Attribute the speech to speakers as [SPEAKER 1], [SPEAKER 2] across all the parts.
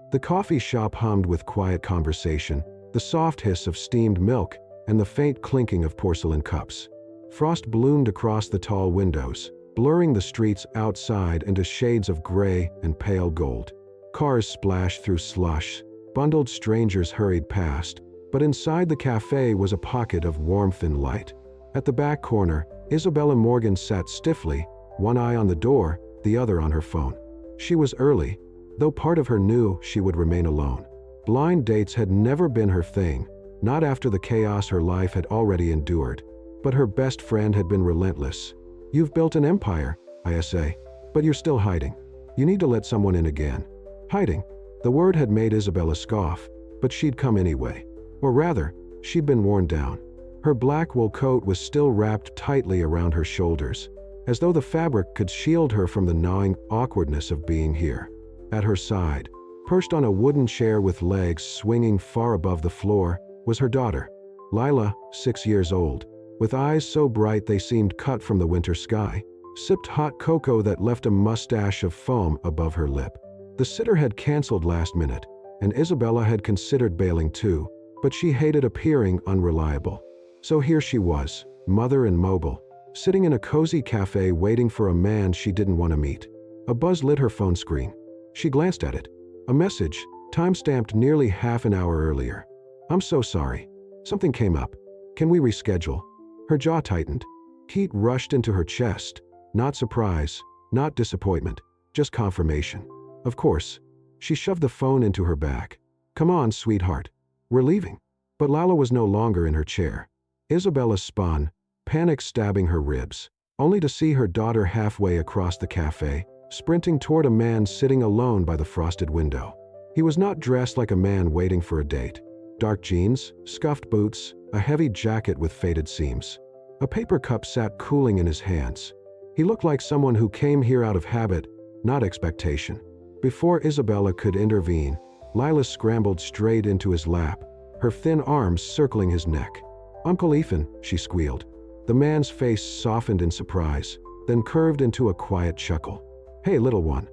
[SPEAKER 1] The coffee shop hummed with quiet conversation, the soft hiss of steamed milk, and the faint clinking of porcelain cups. Frost bloomed across the tall windows, blurring the streets outside into shades of gray and pale gold. Cars splashed through slush, bundled strangers hurried past, but inside the cafe was a pocket of warmth and light. At the back corner, Isabella Morgan sat stiffly, one eye on the door, the other on her phone. She was early, though part of her knew she would remain alone. Blind dates had never been her thing, not after the chaos her life had already endured. But her best friend had been relentless. "You've built an empire," I say, "but you're still hiding. You need to let someone in again." Hiding. The word had made Isabella scoff, but she'd come anyway. Or rather, she'd been worn down. Her black wool coat was still wrapped tightly around her shoulders, as though the fabric could shield her from the gnawing awkwardness of being here. At her side, perched on a wooden chair with legs swinging far above the floor, was her daughter, Lila, 6 years old, with eyes so bright they seemed cut from the winter sky, sipped hot cocoa that left a mustache of foam above her lip. The sitter had canceled last minute, and Isabella had considered bailing too, but she hated appearing unreliable. So here she was, mother and mobile, sitting in a cozy cafe waiting for a man she didn't want to meet. A buzz lit her phone screen. She glanced at it. A message, time-stamped nearly half an hour earlier. "I'm so sorry. Something came up. Can we reschedule?" Her jaw tightened. Heat rushed into her chest. Not surprise, not disappointment, just confirmation. Of course. She shoved the phone into her back. "Come on, sweetheart. We're leaving." But Lila was no longer in her chair. Isabella spun, panic stabbing her ribs, only to see her daughter halfway across the cafe, sprinting toward a man sitting alone by the frosted window. He was not dressed like a man waiting for a date. Dark jeans, scuffed boots, a heavy jacket with faded seams. A paper cup sat cooling in his hands. He looked like someone who came here out of habit, not expectation. Before Isabella could intervene, Lila scrambled straight into his lap, her thin arms circling his neck. "Uncle Ethan," she squealed. The man's face softened in surprise, then curved into a quiet chuckle. "Hey, little one."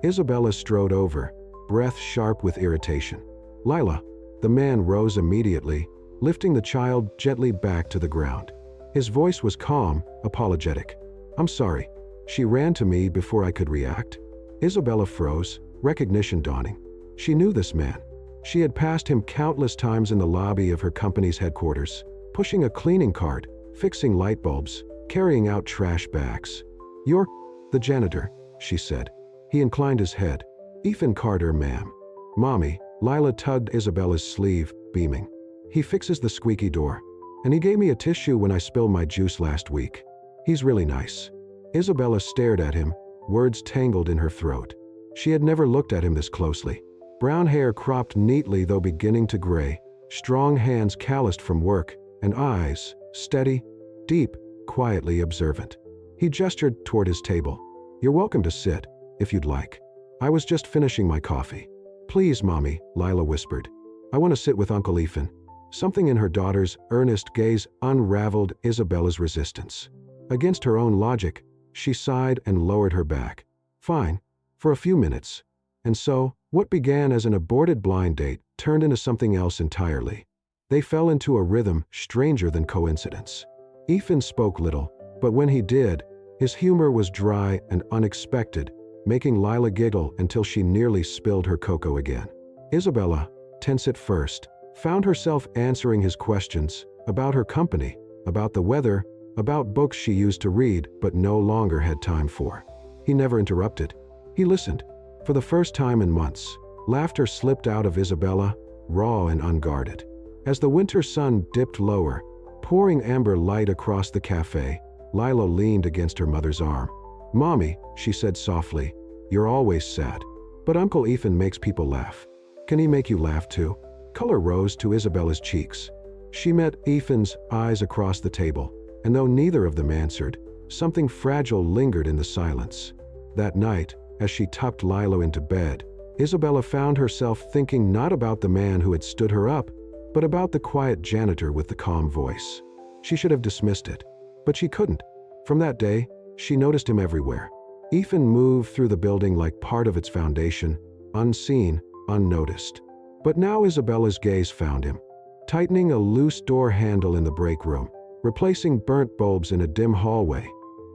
[SPEAKER 1] Isabella strode over, breath sharp with irritation. "Lila." The man rose immediately, lifting the child gently back to the ground. His voice was calm, apologetic. "I'm sorry." She ran to me before I could react. Isabella froze, recognition dawning. She knew this man. She had passed him countless times in the lobby of her company's headquarters, pushing a cleaning cart, fixing light bulbs, carrying out trash bags. "You're the janitor," she said. He inclined his head. "Ethan Carter, ma'am." "Mommy." Lila tugged Isabella's sleeve, beaming. "He fixes the squeaky door. And he gave me a tissue when I spilled my juice last week. He's really nice." Isabella stared at him, words tangled in her throat. She had never looked at him this closely. Brown hair cropped neatly though beginning to gray, strong hands calloused from work, and eyes, steady, deep, quietly observant. He gestured toward his table. "You're welcome to sit, if you'd like. I was just finishing my coffee." "Please, Mommy," Lila whispered. "I want to sit with Uncle Ethan." Something in her daughter's earnest gaze unraveled Isabella's resistance. Against her own logic, she sighed and lowered her back. "Fine, for a few minutes." And so, what began as an aborted blind date turned into something else entirely. They fell into a rhythm stranger than coincidence. Ethan spoke little, but when he did, his humor was dry and unexpected, making Lila giggle until she nearly spilled her cocoa again. Isabella, tense at first, found herself answering his questions about her company, about the weather, about books she used to read but no longer had time for. He never interrupted. He listened. For the first time in months, laughter slipped out of Isabella, raw and unguarded. As the winter sun dipped lower, pouring amber light across the cafe, Lila leaned against her mother's arm. "Mommy," she said softly, "you're always sad. But Uncle Ethan makes people laugh. Can he make you laugh too?" Color rose to Isabella's cheeks. She met Ethan's eyes across the table, and though neither of them answered, something fragile lingered in the silence. That night, as she tucked Lila into bed, Isabella found herself thinking not about the man who had stood her up, but about the quiet janitor with the calm voice. She should have dismissed it, but she couldn't. From that day, she noticed him everywhere. Ethan moved through the building like part of its foundation, unseen, unnoticed. But now Isabella's gaze found him, tightening a loose door handle in the break room, replacing burnt bulbs in a dim hallway,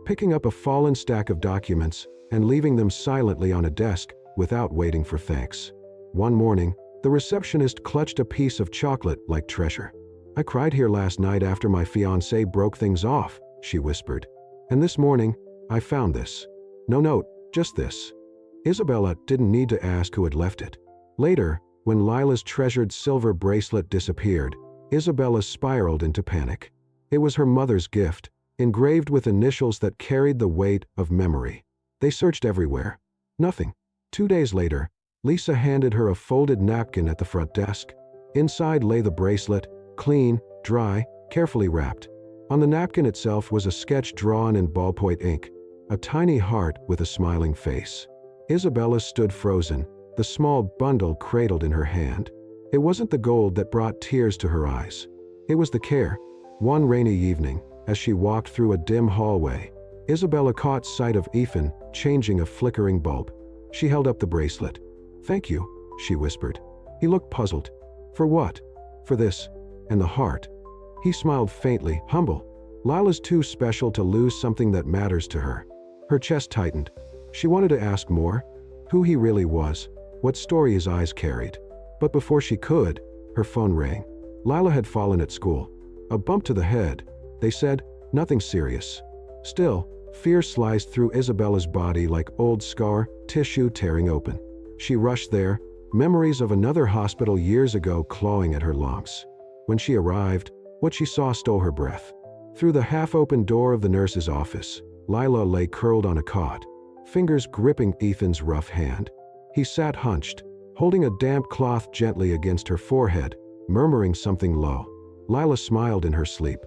[SPEAKER 1] picking up a fallen stack of documents and leaving them silently on a desk without waiting for thanks. One morning, the receptionist clutched a piece of chocolate like treasure. "I cried here last night after my fiancé broke things off," she whispered. "And this morning, I found this. No note, just this." Isabella didn't need to ask who had left it. Later, when Lila's treasured silver bracelet disappeared, Isabella spiraled into panic. It was her mother's gift, engraved with initials that carried the weight of memory. They searched everywhere. Nothing. 2 days later, Lisa handed her a folded napkin at the front desk. Inside lay the bracelet, clean, dry, carefully wrapped. On the napkin itself was a sketch drawn in ballpoint ink, a tiny heart with a smiling face. Isabella stood frozen, the small bundle cradled in her hand. It wasn't the gold that brought tears to her eyes. It was the care. One rainy evening, as she walked through a dim hallway, Isabella caught sight of Ethan changing a flickering bulb. She held up the bracelet. "Thank you," she whispered. He looked puzzled. "For what?" "For this. And the heart." He smiled faintly, humble. Lila's too special to lose something that matters to her. Her chest tightened. She wanted to ask more. Who he really was, what story his eyes carried. But before she could, her phone rang. Lila had fallen at school. A bump to the head. They said, nothing serious. Still, fear sliced through Isabella's body like old scar tissue tearing open. She rushed there, memories of another hospital years ago clawing at her lungs. When she arrived, what she saw stole her breath. Through the half-open door of the nurse's office, Lila lay curled on a cot, fingers gripping Ethan's rough hand. He sat hunched, holding a damp cloth gently against her forehead, murmuring something low. Lila smiled in her sleep.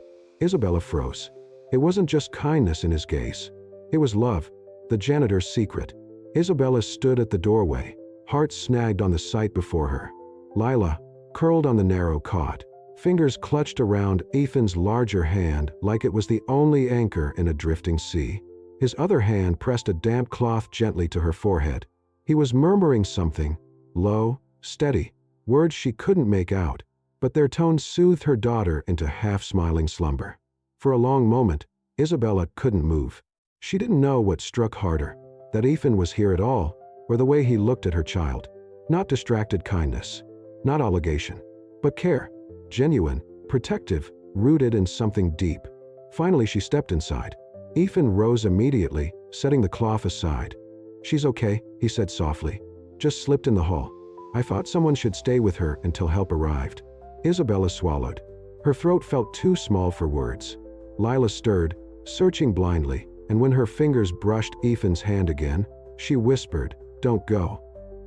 [SPEAKER 1] Isabella froze. It wasn't just kindness in his gaze. It was love, the janitor's secret. Isabella stood at the doorway, heart snagged on the sight before her. Lila, curled on the narrow cot, fingers clutched around Ethan's larger hand like it was the only anchor in a drifting sea. His other hand pressed a damp cloth gently to her forehead. He was murmuring something, low, steady, words she couldn't make out, but their tones soothed her daughter into half-smiling slumber. For a long moment, Isabella couldn't move. She didn't know what struck harder, that Ethan was here at all, or the way he looked at her child. Not distracted kindness, not obligation, but care. Genuine, protective, rooted in something deep. Finally, she stepped inside. Ethan rose immediately, setting the cloth aside. "She's okay," he said softly. "Just slipped in the hall. I thought someone should stay with her until help arrived." Isabella swallowed. Her throat felt too small for words. Lila stirred, searching blindly, and when her fingers brushed Ethan's hand again, she whispered, "Don't go."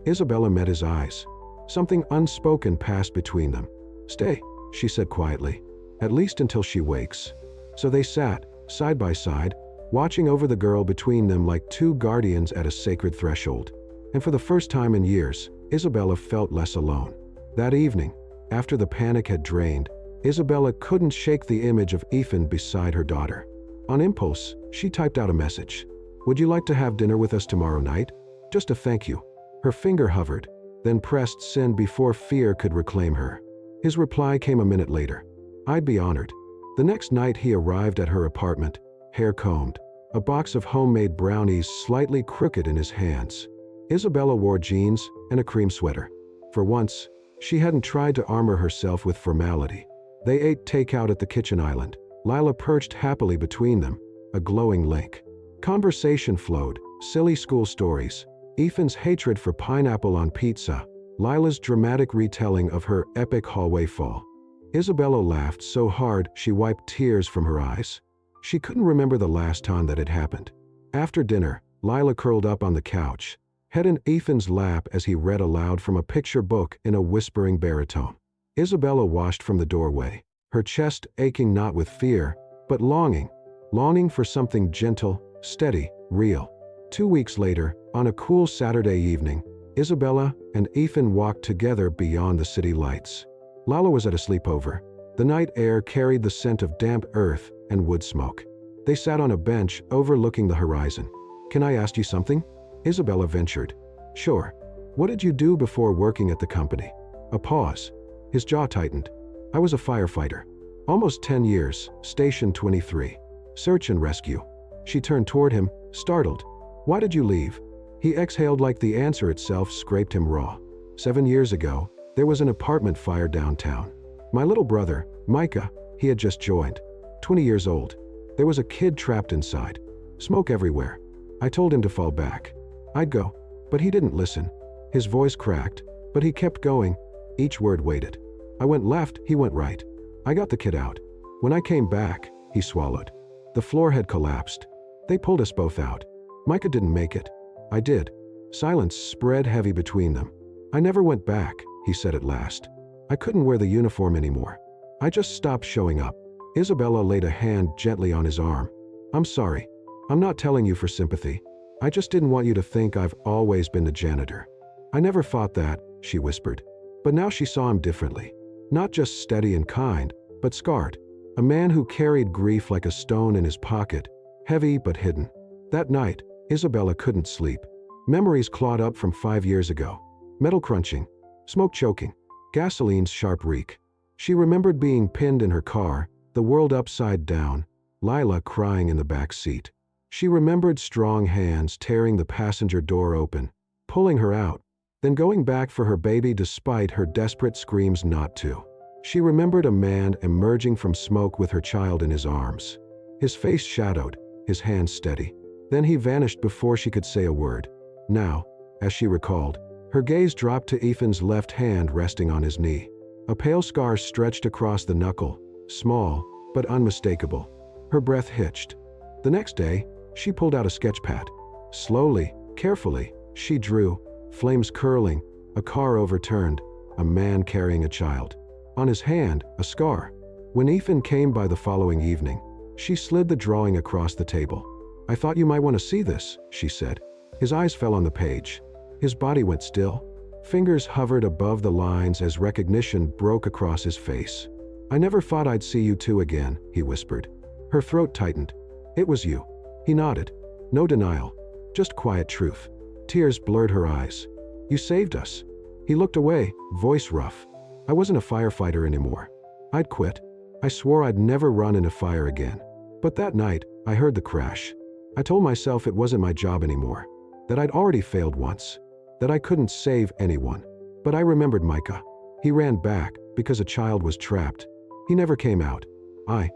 [SPEAKER 1] Isabella met his eyes. Something unspoken passed between them. "Stay," she said quietly, "at least until she wakes." So they sat, side by side, watching over the girl between them like two guardians at a sacred threshold. And for the first time in years, Isabella felt less alone. That evening, after the panic had drained, Isabella couldn't shake the image of Ethan beside her daughter. On impulse, she typed out a message. "Would you like to have dinner with us tomorrow night? Just a thank you." Her finger hovered, then pressed send before fear could reclaim her. His reply came a minute later. "I'd be honored." The next night he arrived at her apartment, hair combed, a box of homemade brownies slightly crooked in his hands. Isabella wore jeans and a cream sweater. For once, she hadn't tried to armor herself with formality. They ate takeout at the kitchen island. Lila perched happily between them, a glowing link. Conversation flowed, silly school stories, Ethan's hatred for pineapple on pizza, Lila's dramatic retelling of her epic hallway fall. Isabella laughed so hard she wiped tears from her eyes. She couldn't remember the last time that had happened. After dinner, Lila curled up on the couch, head in Ethan's lap as he read aloud from a picture book in a whispering baritone. Isabella watched from the doorway, her chest aching not with fear, but longing for something gentle, steady, real. 2 weeks later, on a cool Saturday evening, Isabella and Ethan walked together beyond the city lights. Lila was at a sleepover. The night air carried the scent of damp earth and wood smoke. They sat on a bench overlooking the horizon. "Can I ask you something?" Isabella ventured. "Sure." What did you do before working at the company? A pause. His jaw tightened. I was a firefighter. Almost 10 years, Station 23. Search and rescue. She turned toward him, startled. Why did you leave? He exhaled like the answer itself scraped him raw. 7 years ago, there was an apartment fire downtown. My little brother, Micah, he had just joined. 20 years old. There was a kid trapped inside. Smoke everywhere. I told him to fall back. I'd go. But he didn't listen. His voice cracked, but he kept going. Each word weighted. I went left, he went right. I got the kid out. When I came back, he swallowed. The floor had collapsed. They pulled us both out. Micah didn't make it. I did. Silence spread heavy between them. I never went back, he said at last. I couldn't wear the uniform anymore. I just stopped showing up. Isabella laid a hand gently on his arm. I'm sorry. I'm not telling you for sympathy. I just didn't want you to think I've always been the janitor. I never thought that, she whispered. But now she saw him differently. Not just steady and kind, but scarred. A man who carried grief like a stone in his pocket, heavy but hidden. That night, Isabella couldn't sleep. Memories clawed up from 5 years ago. Metal crunching, smoke choking, gasoline's sharp reek. She remembered being pinned in her car, the world upside down, Lila crying in the back seat. She remembered strong hands tearing the passenger door open, pulling her out, then going back for her baby despite her desperate screams not to. She remembered a man emerging from smoke with her child in his arms. His face shadowed, his hands steady. Then he vanished before she could say a word. Now, as she recalled, her gaze dropped to Ethan's left hand resting on his knee. A pale scar stretched across the knuckle, small, but unmistakable. Her breath hitched. The next day, she pulled out a sketch pad. Slowly, carefully, she drew, flames curling, a car overturned, a man carrying a child. On his hand, a scar. When Ethan came by the following evening, she slid the drawing across the table. I thought you might want to see this, she said. His eyes fell on the page. His body went still. Fingers hovered above the lines as recognition broke across his face. I never thought I'd see you two again, he whispered. Her throat tightened. It was you. He nodded. No denial. Just quiet truth. Tears blurred her eyes. You saved us. He looked away, voice rough. I wasn't a firefighter anymore. I'd quit. I swore I'd never run in a fire again. But that night, I heard the crash. I told myself it wasn't my job anymore. That I'd already failed once. That I couldn't save anyone. But I remembered Micah. He ran back because a child was trapped. He never came out. I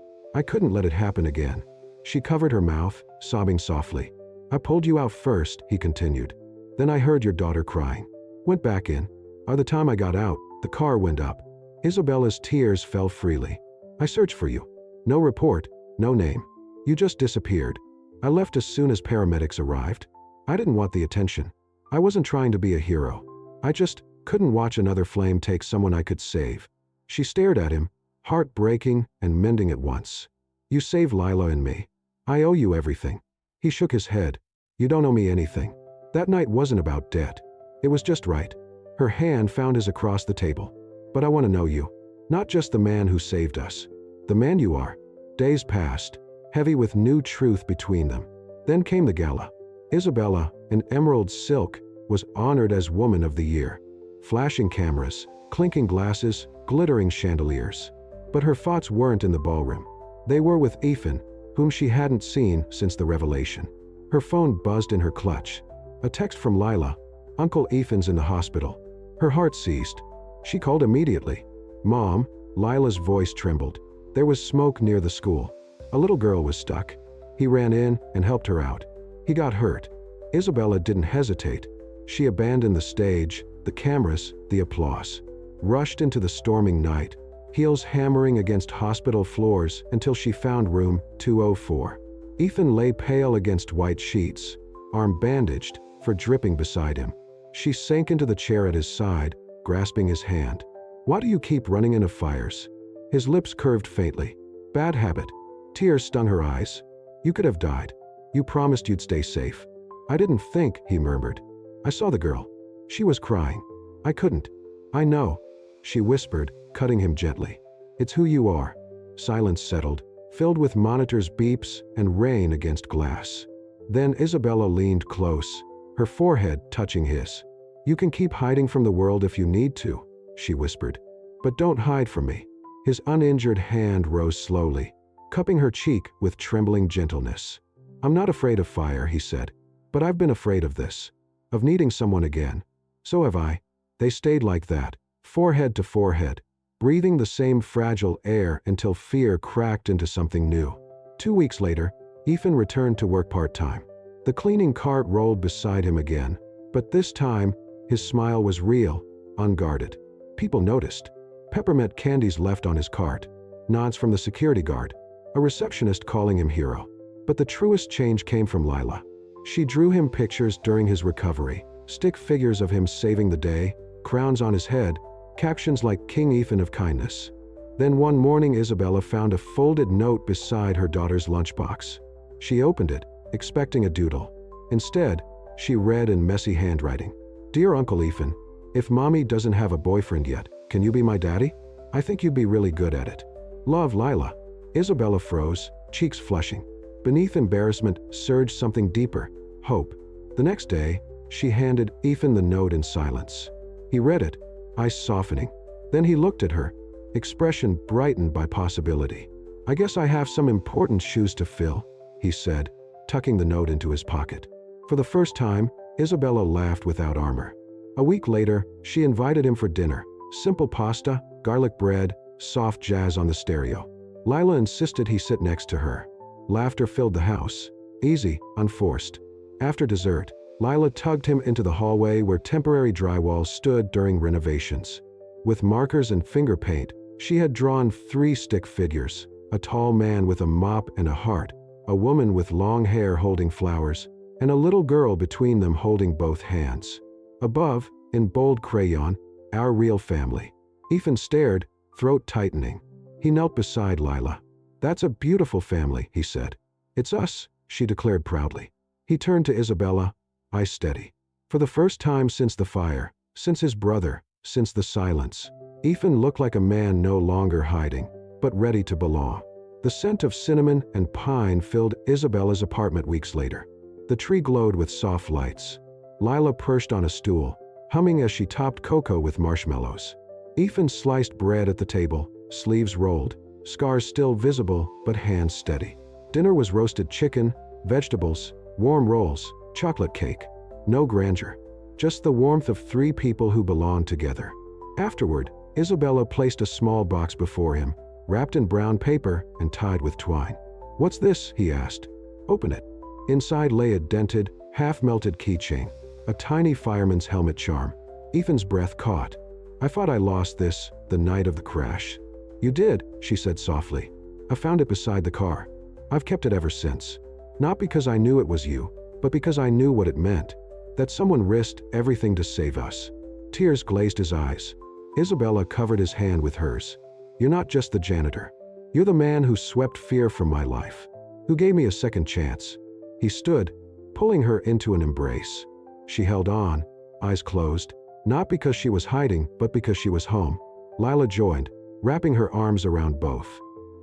[SPEAKER 1] couldn't let it happen again. She covered her mouth, sobbing softly. I pulled you out first, he continued. Then I heard your daughter crying. Went back in. By the time I got out, the car went up. Isabella's tears fell freely. I searched for you. No report, no name. You just disappeared. I left as soon as paramedics arrived. I didn't want the attention. I wasn't trying to be a hero. I just couldn't watch another flame take someone I could save. She stared at him, heart breaking and mending at once. You saved Lila and me. I owe you everything. He shook his head. You don't owe me anything. That night wasn't about debt. It was just right. Her hand found his across the table. But I want to know you. Not just the man who saved us. The man you are. Days passed, heavy with new truth between them. Then came the gala. Isabella, in emerald silk, was honored as Woman of the Year. Flashing cameras, clinking glasses, glittering chandeliers. But her thoughts weren't in the ballroom. They were with Ethan, whom she hadn't seen since the revelation. Her phone buzzed in her clutch. A text from Lila. Uncle Ethan's in the hospital. Her heart ceased. She called immediately. Mom, Lila's voice trembled. There was smoke near the school. A little girl was stuck. He ran in and helped her out. He got hurt. Isabella didn't hesitate. She abandoned the stage, the cameras, the applause. Rushed into the storming night, heels hammering against hospital floors until she found room 204. Ethan lay pale against white sheets, arm bandaged, for dripping beside him. She sank into the chair at his side, grasping his hand. Why do you keep running into fires? His lips curved faintly. Bad habit. Tears stung her eyes. You could have died. You promised you'd stay safe. I didn't think, he murmured. I saw the girl. She was crying. I couldn't. I know, she whispered, cutting him gently. It's who you are. Silence settled, filled with monitors' beeps and rain against glass. Then Isabella leaned close, her forehead touching his. You can keep hiding from the world if you need to, she whispered. But don't hide from me. His uninjured hand rose slowly, cupping her cheek with trembling gentleness. I'm not afraid of fire, he said, but I've been afraid of this, of needing someone again. So have I. They stayed like that, forehead to forehead, breathing the same fragile air until fear cracked into something new. 2 weeks later, Ethan returned to work part-time. The cleaning cart rolled beside him again, but this time, his smile was real, unguarded. People noticed. Peppermint candies left on his cart, nods from the security guard, a receptionist calling him hero. But the truest change came from Lila. She drew him pictures during his recovery, stick figures of him saving the day, crowns on his head, captions like King Ethan of Kindness. Then one morning Isabella found a folded note beside her daughter's lunchbox. She opened it, expecting a doodle. Instead, she read in messy handwriting, "Dear Uncle Ethan, if Mommy doesn't have a boyfriend yet, can you be my daddy? I think you'd be really good at it. Love, Lila." Isabella froze, cheeks flushing. Beneath embarrassment surged something deeper, hope. The next day, she handed Ethan the note in silence. He read it, eyes softening. Then he looked at her, expression brightened by possibility. "I guess I have some important shoes to fill," he said, tucking the note into his pocket. For the first time, Isabella laughed without armor. A week later, she invited him for dinner. Simple pasta, garlic bread, soft jazz on the stereo. Lila insisted he sit next to her. Laughter filled the house. Easy, unforced. After dessert, Lila tugged him into the hallway where temporary drywall stood during renovations. With markers and finger paint, she had drawn 3 stick figures, a tall man with a mop and a heart, a woman with long hair holding flowers, and a little girl between them holding both hands. Above, in bold crayon, "Our real family." Ethan stared, throat tightening. He knelt beside Lila. "That's a beautiful family," he said. "It's us," she declared proudly. He turned to Isabella, eyes steady. For the first time since the fire, since his brother, since the silence, Ethan looked like a man no longer hiding, but ready to belong. The scent of cinnamon and pine filled Isabella's apartment weeks later. The tree glowed with soft lights. Lila perched on a stool, humming as she topped cocoa with marshmallows. Ethan sliced bread at the table, sleeves rolled, scars still visible but hands steady. Dinner was roasted chicken, vegetables, warm rolls, chocolate cake. No grandeur, just the warmth of 3 people who belonged together. Afterward, Isabella placed a small box before him, wrapped in brown paper and tied with twine. "What's this?" he asked. "Open it." Inside lay a dented, half-melted keychain, a tiny fireman's helmet charm. Ethan's breath caught. "I thought I lost this the night of the crash." "You did," she said softly. "I found it beside the car. I've kept it ever since. Not because I knew it was you, but because I knew what it meant. That someone risked everything to save us." Tears glazed his eyes. Isabella covered his hand with hers. "You're not just the janitor. You're the man who swept fear from my life, who gave me a second chance." He stood, pulling her into an embrace. She held on, eyes closed, not because she was hiding, but because she was home. Lila joined, wrapping her arms around both.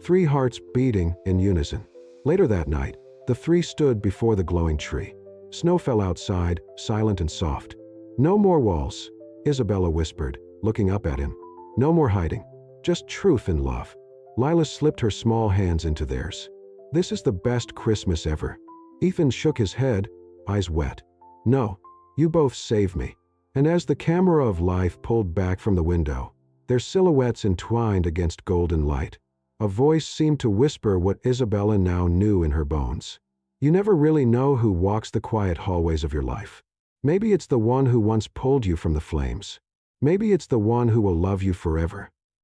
[SPEAKER 1] 3 hearts beating in unison. Later that night, the 3 stood before the glowing tree. Snow fell outside, silent and soft. "No more walls," Isabella whispered, looking up at him. "No more hiding. Just truth and love." Lila slipped her small hands into theirs. "This is the best Christmas ever." Ethan shook his head, eyes wet. "No, you both saved me." And as the camera of life pulled back from the window, their silhouettes entwined against golden light, a voice seemed to whisper what Isabella now knew in her bones. "You never really know who walks the quiet hallways of your life. Maybe it's the one who once pulled you from the flames. Maybe it's the one who will love you forever."